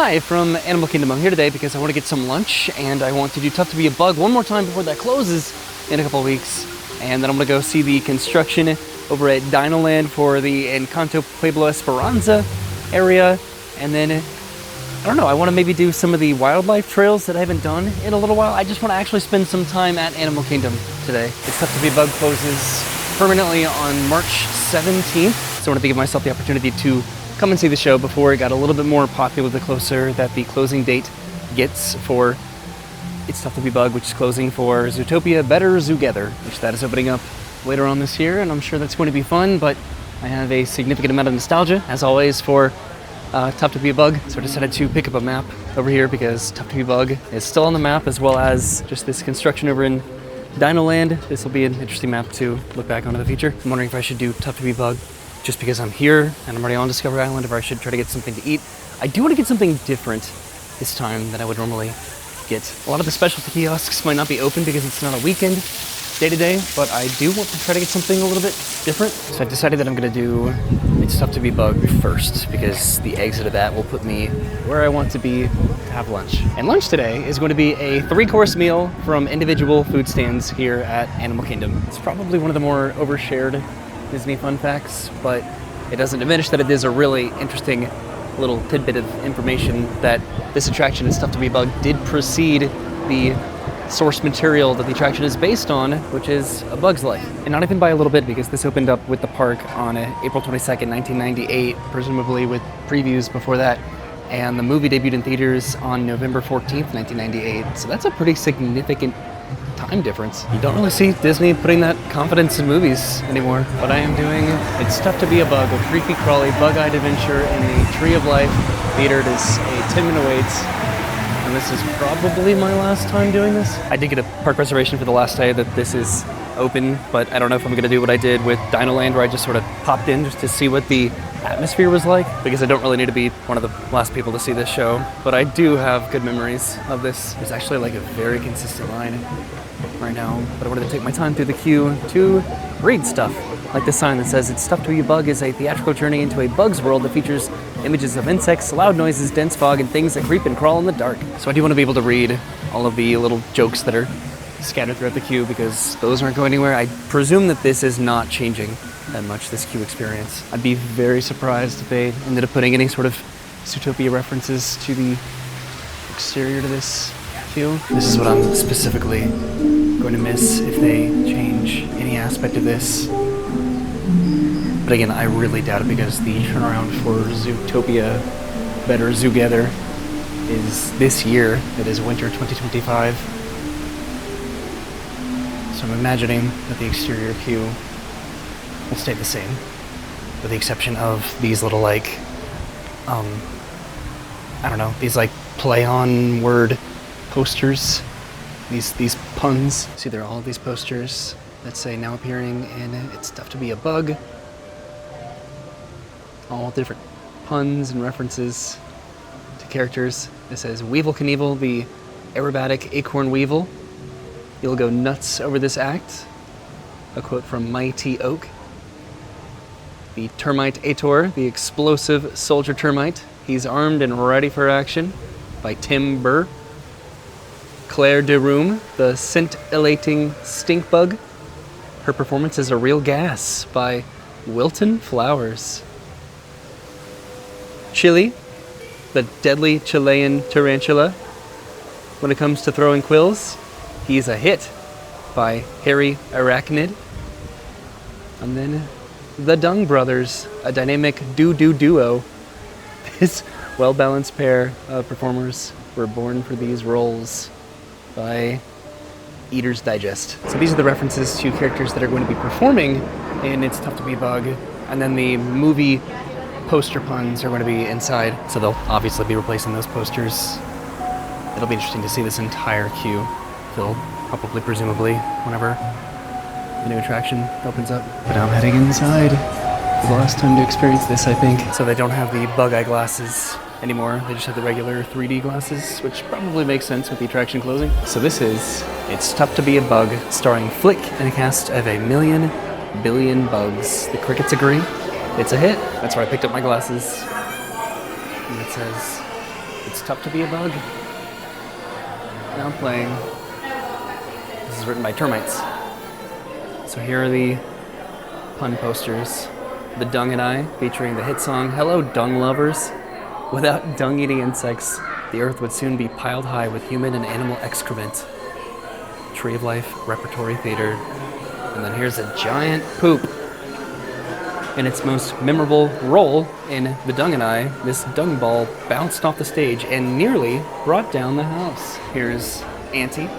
Hi, from Animal Kingdom. I'm here today because I want to get some lunch and I want to do Tough to Be a Bug one more time before that closes in a couple of weeks. And then I'm going to go see the construction over at Dinoland for the Encanto Pueblo Esperanza area. And then, I don't know, I want to maybe do some of the wildlife trails that I haven't done in a little while. I just want to actually spend some time at Animal Kingdom today. It's Tough to Be a Bug closes permanently on March 17th. So I wanted to give myself the opportunity to come and see the show before it got a little bit more popular the closer that the closing date gets for It's Tough to Be Bug, which is closing for Zootopia Better Zoogether, which that is opening up later on this year, and I'm sure that's going to be fun, but I have a significant amount of nostalgia, as always, for Tough to Be a Bug, so I decided to pick up a map over here because Tough to Be a Bug is still on the map, as well as just this construction over in Dinoland. This will be an interesting map to look back on in the future. I'm wondering if I should do Tough to Be a Bug just because I'm here and I'm already on Discovery Island, if I should try to get something to eat. I do want to get something different this time than I would normally get. A lot of the specialty kiosks might not be open because it's not a weekend day to day, but I do want to try to get something a little bit different. So I decided that I'm going to do It's Tough to Be Bug first because the exit of that will put me where I want to be to have lunch. And lunch today is going to be a 3-course meal from individual food stands here at Animal Kingdom. It's probably one of the more overshared Disney fun facts, but it doesn't diminish that it is a really interesting little tidbit of information that this attraction, It's Tough to Be a Bug, did precede the source material that the attraction is based on, which is A Bug's Life. And not even by a little bit, because this opened up with the park on April 22nd, 1998, presumably with previews before that. And the movie debuted in theaters on November 14th, 1998. So that's a pretty significant time difference. You don't really see Disney putting that confidence in movies anymore. But I am doing It's Tough to Be a Bug, a creepy crawly bug-eyed adventure in a Tree of Life theater. It is a 10-minute wait, and this is probably my last time doing this. I did get a park reservation for the last day that this is open, but I don't know if I'm going to do what I did with Dinoland, where I just sort of popped in just to see what the atmosphere was like, because I don't really need to be one of the last people to see this show. But I do have good memories of this. There's actually like a very consistent line right now, but I wanted to take my time through the queue to read stuff, like this sign that says It's Tough to Be a Bug is a theatrical journey into a bug's world that features images of insects, loud noises, dense fog, and things that creep and crawl in the dark. So I do want to be able to read all of the little jokes that are scattered throughout the queue, because those aren't going anywhere. I presume that this is not changing that much, this queue experience. I'd be very surprised if they ended up putting any sort of Zootopia references to the exterior to this queue. This is what I'm specifically going to miss if they change any aspect of this. But again, I really doubt it, because the turnaround for Zootopia Better Zoogether is this year. It is winter 2025. So I'm imagining that the exterior queue will stay the same, with the exception of these little, like, I don't know, these like play on word posters, these puns. See, there are all of these posters that say now appearing in It's Tough to Be a Bug. All different puns and references to characters. It says Weevil Knievel, the aerobatic acorn weevil. You'll go nuts over this act. A quote from Mighty Oak. The termite Ator, the explosive soldier termite. He's armed and ready for action, by Tim Burr. Claire de Room, the scintillating stink bug. Her performance is a real gas, by Wilton Flowers. Chili, the deadly Chilean tarantula. When it comes to throwing quills, he's a hit, by Harry Arachnid. And then the Dung Brothers, a dynamic duo. This well-balanced pair of performers were born for these roles, by Eater's Digest. So these are the references to characters that are going to be performing in It's Tough to Be a Bug, and then the movie poster puns are going to be inside, so they'll obviously be replacing those posters. It'll be interesting to see this entire queue filled, probably, presumably, whenever the new attraction opens up. But I'm heading inside for the last time to experience this, I think. So they don't have the bug eye glasses anymore. They just have the regular 3D glasses, which probably makes sense with the attraction closing. So this is It's Tough to Be a Bug, starring Flick and a cast of 1,000,000,000 billion bugs. The crickets agree. It's a hit. That's where I picked up my glasses. And it says, It's tough to be a bug. Now I'm playing. This is written by termites. So here are the pun posters. The Dung and I, featuring the hit song, Hello Dung Lovers. Without dung-eating insects, the earth would soon be piled high with human and animal excrement. Tree of Life Repertory Theater. And then here's a giant poop. In its most memorable role in The Dung and I, this dung ball bounced off the stage and nearly brought down the house. Here's Auntie.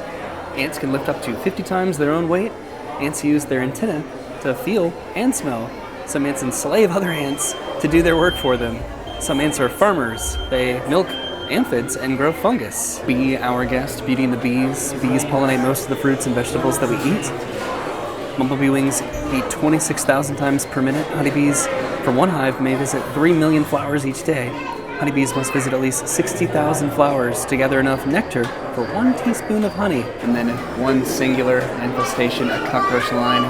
Ants can lift up to 50 times their own weight. Ants use their antennae to feel and smell. Some ants enslave other ants to do their work for them. Some ants are farmers. They milk amphids and grow fungus. Bee, our guest, Beauty and the Bees. Bees pollinate most of the fruits and vegetables that we eat. Bumblebee wings eat 26,000 times per minute. Honeybees from one hive may visit 3 million flowers each day. Honeybees must visit at least 60,000 flowers to gather enough nectar for 1 teaspoon of honey. And then one singular infestation, a cockroach line.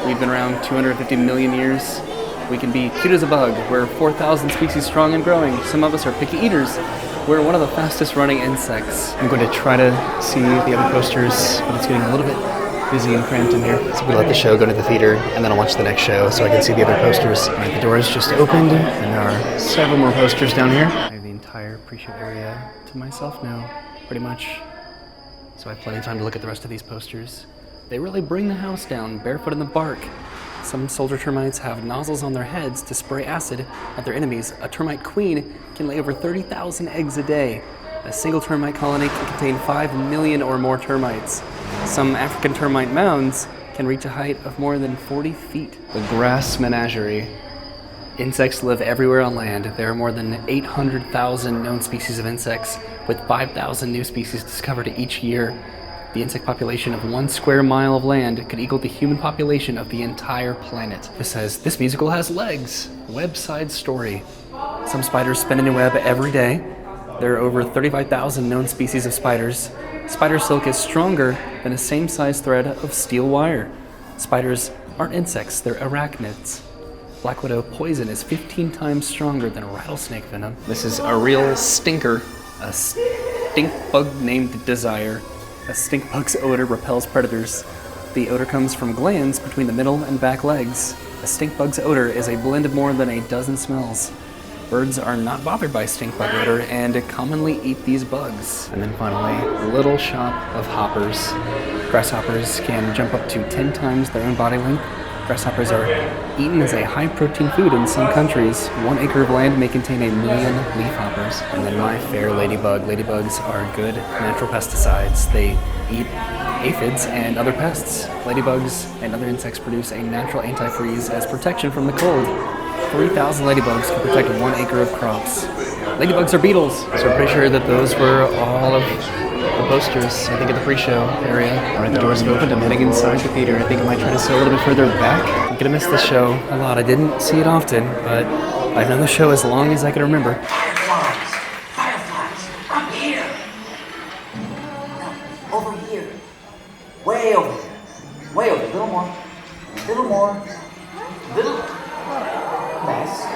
We've been around 250 million years. We can be cute as a bug. We're 4,000 species strong and growing. Some of us are picky eaters. We're one of the fastest running insects. I'm going to try to see the other posters, but it's getting a little bit busy and cramped in here. So we let the show go to the theater, and then I'll watch the next show so I can see the other posters. All right, the doors just opened, and there are several more posters down here. I have the entire pre-show area to myself now, pretty much. So I have plenty of time to look at the rest of these posters. They really bring the house down, barefoot in the bark. Some soldier termites have nozzles on their heads to spray acid at their enemies. A termite queen can lay over 30,000 eggs a day. A single termite colony can contain 5 million or more termites. Some African termite mounds can reach a height of more than 40 feet. The grass menagerie. Insects live everywhere on land. There are more than 800,000 known species of insects, with 5,000 new species discovered each year. The insect population of 1 square mile of land could equal the human population of the entire planet. This says, this musical has legs. Webside story. Some spiders spin a new web every day. There are over 35,000 known species of spiders. Spider silk is stronger than a same-size thread of steel wire. Spiders aren't insects, they're arachnids. Black widow poison is 15 times stronger than rattlesnake venom. This is a real stinker, a stink bug named Desire. A stink bug's odor repels predators. The odor comes from glands between the middle and back legs. A stink bug's odor is a blend of more than a dozen smells. Birds are not bothered by stink bug odor and commonly eat these bugs. And then finally, Little Shop of Hoppers. Grasshoppers can jump up to 10 times their own body length. Grasshoppers are eaten as a high-protein food in some countries. 1 acre of land may contain 1 million leafhoppers. And then my fair ladybug. Ladybugs are good natural pesticides. They eat aphids and other pests. Ladybugs and other insects produce a natural antifreeze as protection from the cold. 3,000 ladybugs can protect 1 acre of crops. Ladybugs are beetles, so I'm pretty sure that those were all of the posters, I think, at the pre-show area. All right, the doors have opened. I'm heading inside the theater. I think I might try to sit a little bit further back. I'm gonna miss this show a lot. I didn't see it often, but I've known the show as long as I can remember. Fireflies! Fireflies! I'm here! No, over here. Way over here. Way over. A little more. A little more. A little less.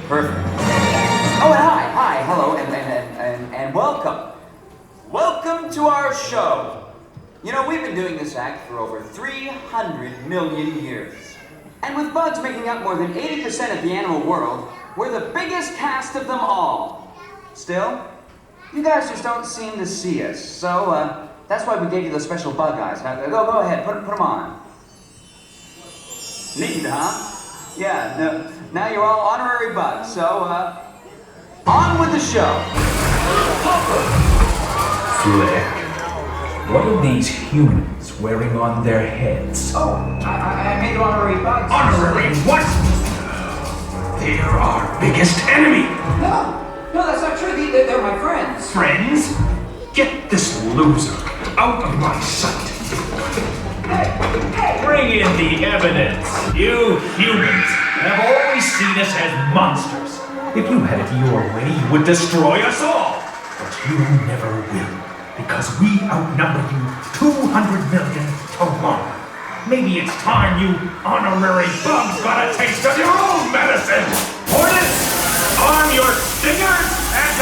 Perfect. Oh, and hi, hello, and welcome. Welcome to our show. You know, we've been doing this act for over 300 million years. And with bugs making up more than 80% of the animal world, we're the biggest cast of them all. Still, you guys just don't seem to see us. So, that's why we gave you those special bug eyes. Now, go ahead, put them on. Neat, huh? Yeah, no, now you're all honorary bugs, so, on with the show. Flair. What are these humans wearing on their heads? Oh, I made them honorary bugs. Honorary what? They're our biggest enemy. No, that's not true. They're my friends. Friends? Get this loser out of my sight. Hey. Bring in the evidence. You humans have always seen us as monsters. If you had it your way, you would destroy us all. But you never will, because we outnumber you 200 million to 1. Maybe it's time you honorary bugs got a taste of your own medicine. Hornets, arm your stingers and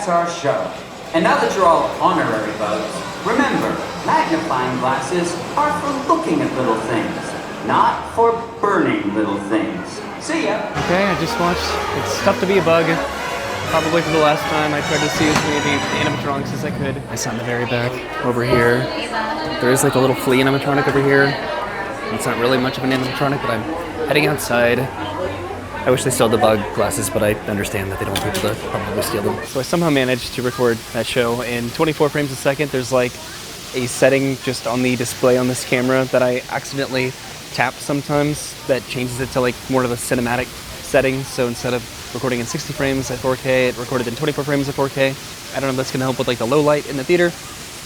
that's our show. And now that you're all honorary bugs, remember, magnifying glasses are for looking at little things, not for burning little things. See ya. Okay, I just watched It's Tough to Be a Bug. Probably for the last time. I tried to see as many of the animatronics as I could. I saw in the very back over here. There is like a little flea animatronic over here. It's not really much of an animatronic, but I'm heading outside. I wish they still had the bug glasses, but I understand that they don't want people to probably steal them. So I somehow managed to record that show in 24 frames a second. There's like a setting just on the display on this camera that I accidentally tap sometimes that changes it to like more of a cinematic setting. So instead of recording in 60 frames at 4K, it recorded in 24 frames at 4K. I don't know if that's gonna help with like the low light in the theater,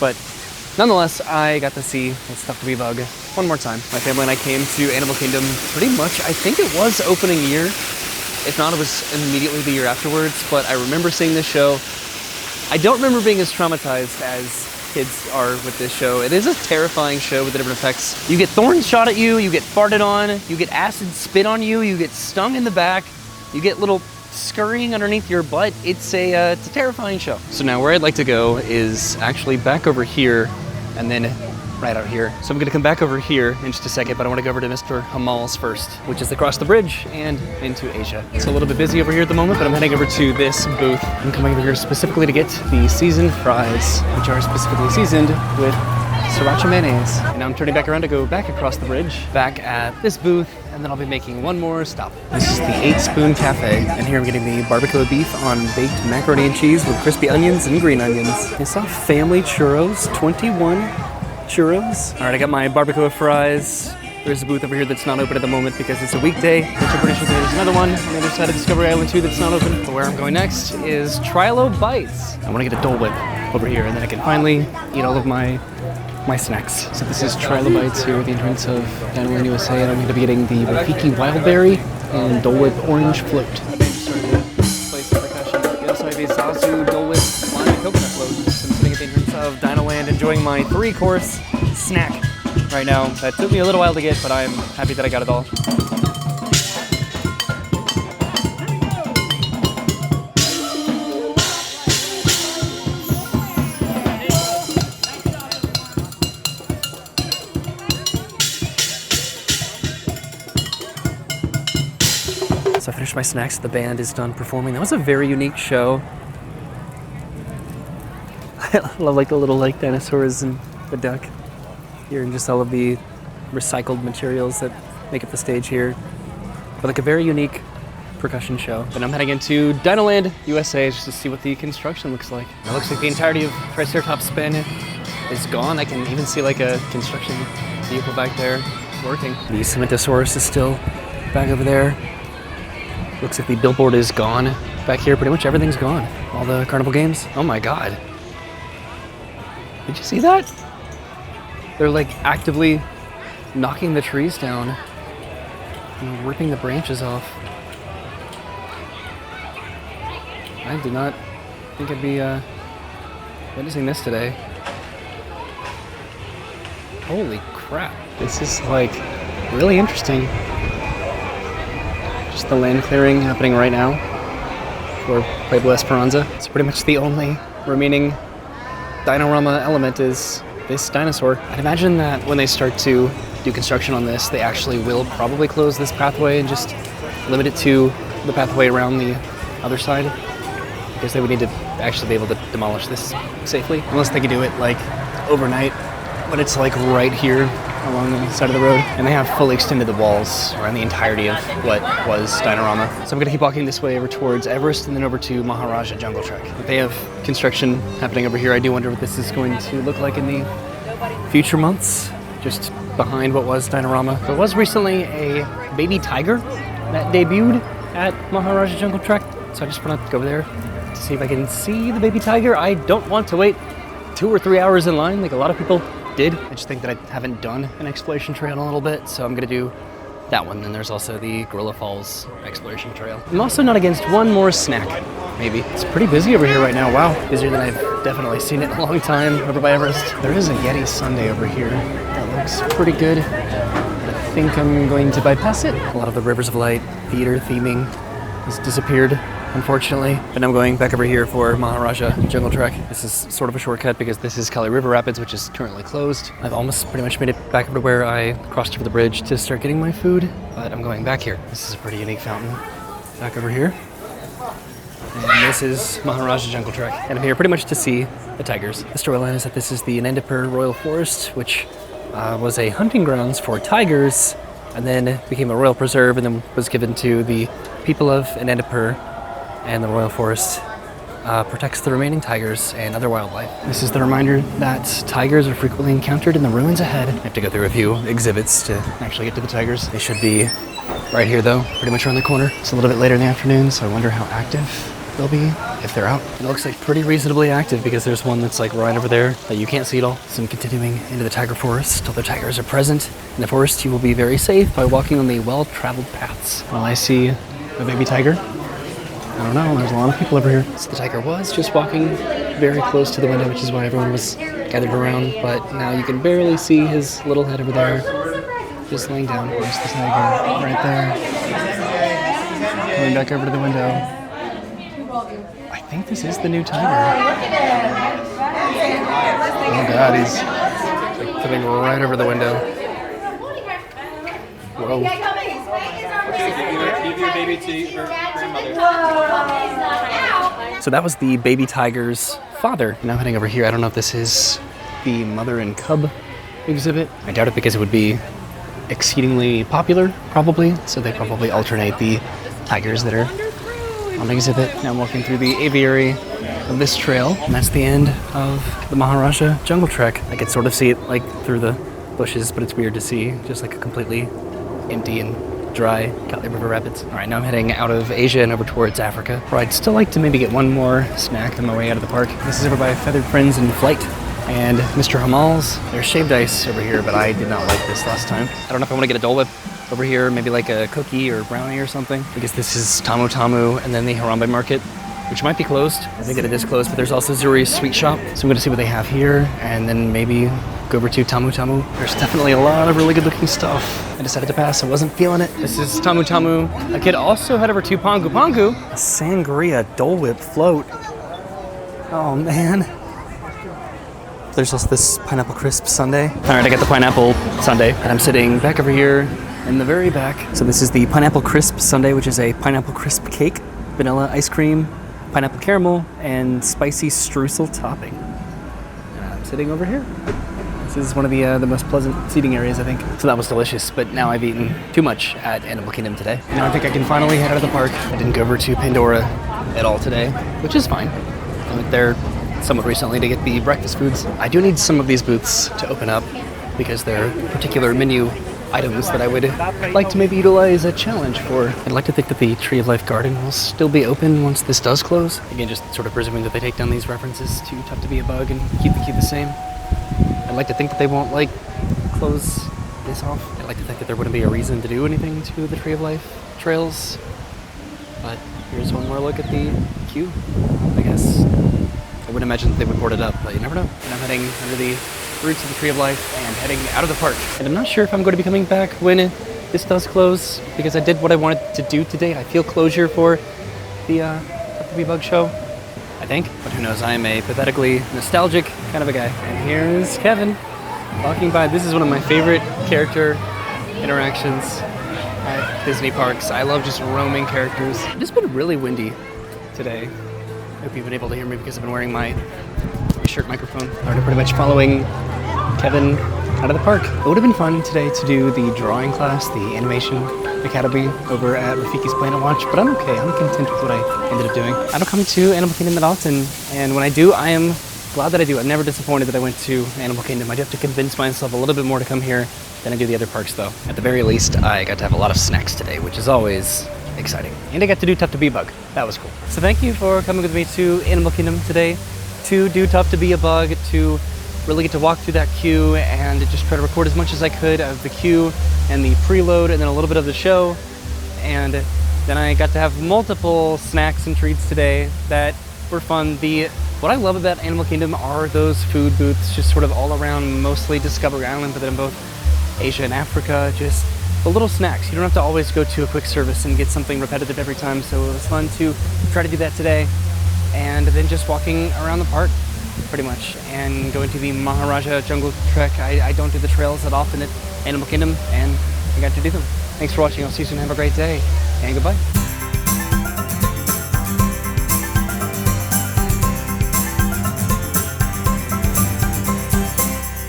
but nonetheless, I got to see It's Tough to Be a Bug one more time. My family and I came to Animal Kingdom pretty much, I think it was opening year. If not, it was immediately the year afterwards, but I remember seeing this show. I don't remember being as traumatized as kids are with this show. It is a terrifying show with the different effects. You get thorns shot at you, you get farted on, you get acid spit on you, you get stung in the back, you get little scurrying underneath your butt. It's a terrifying show. So now where I'd like to go is actually back over here and then right out here. So I'm gonna come back over here in just a second, but I wanna go over to Mr. Hamal's first, which is across the bridge and into Asia. It's a little bit busy over here at the moment, but I'm heading over to this booth. I'm coming over here specifically to get the seasoned fries, which are specifically seasoned with sriracha mayonnaise. And now I'm turning back around to go back across the bridge, back at this booth, and then I'll be making one more stop. This is the 8 Spoon Cafe, and here I'm getting the barbacoa beef on baked macaroni and cheese with crispy onions and green onions. I saw family churros, 21 churros. All right, I got my barbacoa fries. There's a booth over here that's not open at the moment because it's a weekday, which I'm pretty sure there's another one on the other side of Discovery Island too that's not open. But where I'm going next is Trilo Bites. I want to get a Dole Whip over here, and then I can finally eat all of my snacks. So this is Trilo Bites here at the entrance of Dinoland, USA, and I'm going to be getting the Rafiki Wildberry and Dole Whip Orange Float. We also have a Zazu Dole Whip Lime and Coconut Float. So I'm sitting at the entrance of Dinoland enjoying my 3-course snack right now. That took me a little while to get, but I'm happy that I got it all. So I finished my snacks, the band is done performing. That was a very unique show. I love like the little like dinosaurs and the duck here and just all of the recycled materials that make up the stage here. But like a very unique percussion show. And I'm heading into Dinoland, USA just to see what the construction looks like. It looks like the entirety of Triceratops Spin is gone. I can even see like a construction vehicle back there working. The Cementosaurus is still back over there. Looks like the billboard is gone. Back here, pretty much everything's gone. All the carnival games. Oh my God. Did you see that? They're like actively knocking the trees down and ripping the branches off. I did not think I'd be witnessing this today. Holy crap. This is like really interesting. Just the land clearing happening right now for Pueblo Esperanza. It's pretty much the only remaining Dinorama element is this dinosaur. I'd imagine that when they start to do construction on this, they actually will probably close this pathway and just limit it to the pathway around the other side, because they would need to actually be able to demolish this safely, unless they could do it like overnight, but it's like right here along the side of the road, and they have fully extended the walls around the entirety of what was Dinorama. So I'm gonna keep walking this way over towards Everest and then over to Maharaja Jungle Trek. But they have construction happening over here. I do wonder what this is going to look like in the future months, just behind what was Dinorama. There was recently a baby tiger that debuted at Maharaja Jungle Trek, so I just want to go over there to see if I can see the baby tiger. I don't want to wait 2 or 3 hours in line like a lot of people did. I just think that I haven't done an exploration trail in a little bit, so I'm gonna do that one. Then there's also the Gorilla Falls exploration trail. I'm also not against one more snack, maybe. It's pretty busy over here right now. Wow, busier than I've definitely seen it in a long time over by Everest. There is a Yeti Sundae over here that looks pretty good. I think I'm going to bypass it. A lot of the Rivers of Light theater theming has disappeared unfortunately. But I'm going back over here for Maharaja Jungle Trek. This is sort of a shortcut because this is Kali River Rapids, which is currently closed. I've almost pretty much made it back over to where I crossed over the bridge to start getting my food, but I'm going back here. This is a pretty unique fountain. Back over here. And this is Maharaja Jungle Trek. And I'm here pretty much to see the tigers. The storyline is that this is the Anandapur Royal Forest, which was a hunting grounds for tigers, and then became a royal preserve, and then was given to the people of Anandapur, and the Royal Forest protects the remaining tigers and other wildlife. This is the reminder that tigers are frequently encountered in the ruins ahead. I have to go through a few exhibits to actually get to the tigers. They should be right here though, pretty much around the corner. It's a little bit later in the afternoon, so I wonder how active they'll be if they're out. It looks like pretty reasonably active because there's one that's like right over there that you can't see at all. So I'm continuing into the tiger forest. Although tigers are present in the forest, you will be very safe by walking on the well-traveled paths. Well, I see a baby tiger. I don't know, there's a lot of people over here. So the tiger was just walking very close to the window, which is why everyone was gathered around, but now you can barely see his little head over there, just laying down. There's the tiger right there. Going back over to the window. I think this is the new tiger. Oh god, he's like coming right over the window. Whoa. Give your baby to your grandmother. So that was the baby tiger's father. Now heading over here, I don't know if this is the mother and cub exhibit. I doubt it because it would be exceedingly popular, probably. So they probably alternate the tigers that are on exhibit. Now I'm walking through the aviary of this trail, and that's the end of the Maharaja Jungle Trek. I could sort of see it like through the bushes, but it's weird to see just like a completely empty and dry Kali River Rapids. All right, now I'm heading out of Asia and over towards Africa, where I'd still like to maybe get one more snack on my way out of the park. This is over by Feathered Friends in Flight and Mr. Hamal's. There's shaved ice over here, but I did not like this last time. I don't know if I want to get a Dole Whip over here, maybe like a cookie or brownie or something, because this is Tamu Tamu and then the Harambe Market, which might be closed. I think that it is closed, but there's also Zuri's Sweet Shop. So I'm gonna see what they have here and then maybe go over to Tamu Tamu. There's definitely a lot of really good looking stuff. I decided to pass, I wasn't feeling it. This is Tamu Tamu. I could also head over to Pangu Pangu. A sangria Dole Whip float. Oh man. There's also this pineapple crisp sundae. All right, I got the pineapple sundae, and I'm sitting back over here in the very back. So this is the pineapple crisp sundae, which is a pineapple crisp cake, vanilla ice cream, pineapple caramel, and spicy streusel topping. And I'm sitting over here. This is one of the most pleasant seating areas, I think. So that was delicious, but now I've eaten too much at Animal Kingdom today. Now I think I can finally head out of the park. I didn't go over to Pandora at all today, which is fine. I went there somewhat recently to get the breakfast foods. I do need some of these booths to open up because they're particular menu items that I would like to maybe utilize a challenge for. I'd like to think that the Tree of Life Garden will still be open once this does close. Again, just sort of presuming that they take down these references to Tough to Be a Bug and keep the queue the same. I'd like to think that they won't like close this off. I'd like to think that there wouldn't be a reason to do anything to the Tree of Life trails. But here's one more look at the queue, I guess. I would imagine that they would board it up, but you never know. And I'm heading under the roots of the Tree of Life and heading out of the park. And I'm not sure if I'm going to be coming back when this does close, because I did what I wanted to do today. I feel closure for the Tough to Be Bug show, I think. But who knows, I am a pathetically nostalgic kind of a guy. And here's Kevin walking by. This is one of my favorite character interactions at Disney parks. I love just roaming characters. It's been really windy today. I hope you've been able to hear me because I've been wearing my shirt microphone. I'm pretty much following Kevin out of the park. It would have been fun today to do the drawing class, the animation academy over at Rafiki's Planet Watch, but I'm okay. I'm content with what I ended up doing. I don't come to Animal Kingdom that often, and when I do, I am glad that I do. I'm never disappointed that I went to Animal Kingdom. I do have to convince myself a little bit more to come here than I do the other parks, though. At the very least, I got to have a lot of snacks today, which is always exciting. And I got to do Tough to Be a Bug. That was cool. So thank you for coming with me to Animal Kingdom today to do Tough to Be a Bug, to really get to walk through that queue and just try to record as much as I could of the queue and the preload and then a little bit of the show. And then I got to have multiple snacks and treats today that were fun. What I love about Animal Kingdom are those food booths just sort of all around, mostly Discovery Island, but then both Asia and Africa. Just but little snacks. You don't have to always go to a quick service and get something repetitive every time. So it was fun to try to do that today. And then just walking around the park, pretty much, and going to the Maharaja Jungle Trek. I don't do the trails that often at Animal Kingdom, and I got to do them. Thanks for watching. I'll see you soon. Have a great day, and goodbye.